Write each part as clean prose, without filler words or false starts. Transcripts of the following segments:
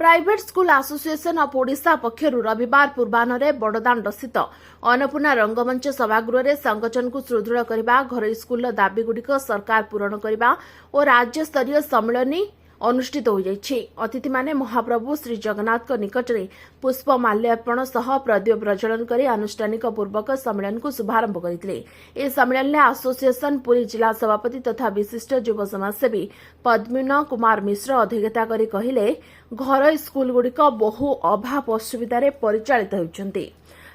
Private school association of Odisha पक्षरु रविवार पूर्वाह्न बड़दाण्ड स्थित अन्नपूर्णा रंगमंच सभागृह में संगठन को सुदृढ़ करने घरोई स्कूल दाबीगुड़िक सरकार पूरण करने और राज्य स्तरीय सम्मेलन अनुष्ठित हो जाइछि। अतिथि माने महाप्रभु श्री जगन्नाथ निकट में पुष्प माल्यार्पण सह प्रदीप प्रज्वलन कर आनुष्ठानिक पूर्वक सम्मेलन को शुभारंभ करते। इस सम्मेलन में एसोसिएशन पुरी जिला सभापति तथा विशिष्ट युव समाजसेवी पद्मिन कुमार मिश्र अध्यक्षता कर कहले घर स्कूलगुड़िक बहु अभाव असुविधार परिचालित होती।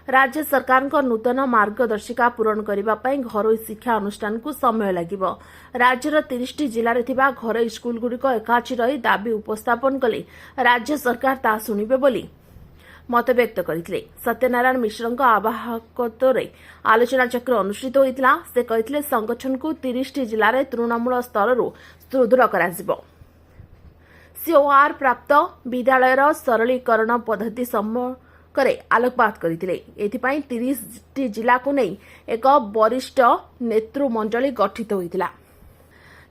राज्य सरकार नूतन मार्गदर्शिका पूरण करने घरोई शिक्षा अनुष्ठान को समय लगिबो। राज्यर 30 जिले में घरोई स्कूलगुड़िक एकाठी रही दाबी उपस्थापन कले राज्य सरकार ता शुणिबे बोली मत व्यक्त करते। सत्यनारायण मिश्र आवाहकत्व आलोचना चक्र अनुष्ठित होता। से कहते संगठन को 30 जिले में तृणमूल स्तर सुदृढ़ कर सीओआर प्राप्त विद्यालयर सरलीकरण पद्धति करे आलोकपात करथिले। एथिपाई 30 जिला को नहीं एक वरिष्ठ नेतृमंडली गठित होइतिला।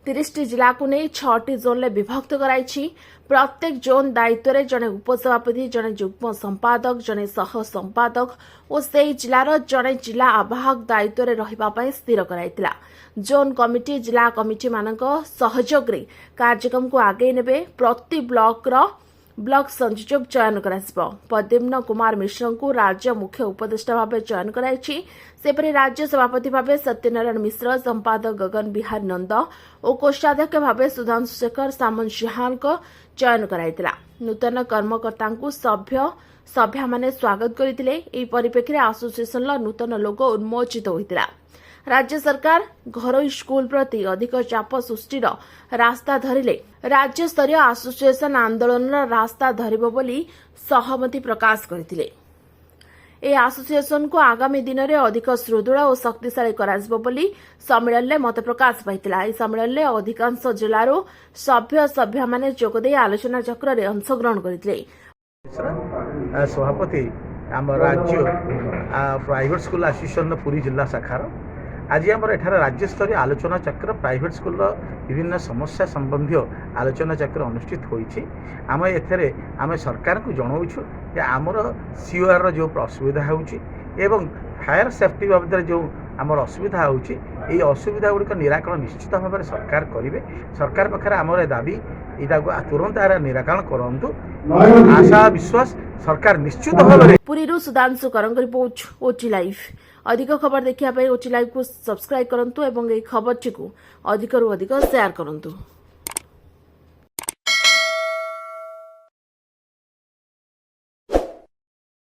30 जिला को नहीं 6टी जोन ले विभक्त कराइछि। प्रत्येक जोन दायित्व रे जने उपसभापति, जने युग्म संपादक, जने सह संपादक और से जिलार जने जिला आवाहक दायित्व रे रहिबा पई स्थिर कराइतिला। जोन कमिटी जिला कमिटी मानक सहयोग रे कार्यक्रम को आगे नेबे। प्रति ब्लॉक संयोजक चयन कराइबो। पद्मन कुमार मिश्र को राज्य मुख्य उपदेष्टा भाव चयन कराइछि। सेपरि राज्य सभापति भाव सत्यनारायण मिश्र, संपादक गगन बिहार नंद और कोषाध्यक्ष भाव सुधांशु शेखर सामंत सिंहान को चयन कराइतिला। नूतन कर्मकर्ता सभ्या माने स्वागत करथिले। एही परिप्रेक्षी एसोसिएशन नूतन लोगो उन्मोचित होइतिला। राज्य सरकार घरोई स्कूल प्रति अधिक चाप सृष्टिर रास्ता धरिले राज्य स्तरीय एसोसिएशन आंदोलन रास्ता धरिबो बोली सहमति प्रकाश करथिले। ए एसोसिएशन को आगामी दिन में अधिक सुदृढ़ और शक्तिशाली कराजिबो बोली सम्मेलन में मत प्रकाश पाइतिला। ए सम्मेलन में अधिकांश जिल्लारो सभ्य माने जोगदे आलोचना चक्र रे अंशग्रहण करथिले। सभापति आम राज्य प्राइवेट स्कूल एसोसिएशन पुरी जिला शाखार आज आम एठार राज्य स्तरीय आलोचना चक्र प्राइवेट स्कूल विभिन्न समस्या संबंधी आलोचना चक्र अनुष्ठित होइछि। आम एथरे आम सरकार को जनाऊछु जे आमर सीओआर जो असुविधा होउछि एवं फायर सेफ्टी बाबद जो आमर असुविधा होउछि एई असुविधा गुड़िक निराकरण निश्चित भाव में सरकार करिवे। सरकार पाखरे आमर दाबी एटा को तुरंत निराकरण करंतु। आशा विश्वास सरकार निश्चित भाव में। पुरीरू सुधांशु करंग रिपोर्ट ओटी लाइव। अधिक खबर देखिया ओटी लाइव को सब्सक्राइब करंतु एवं ए खबर को अधिक शेयर करंतु।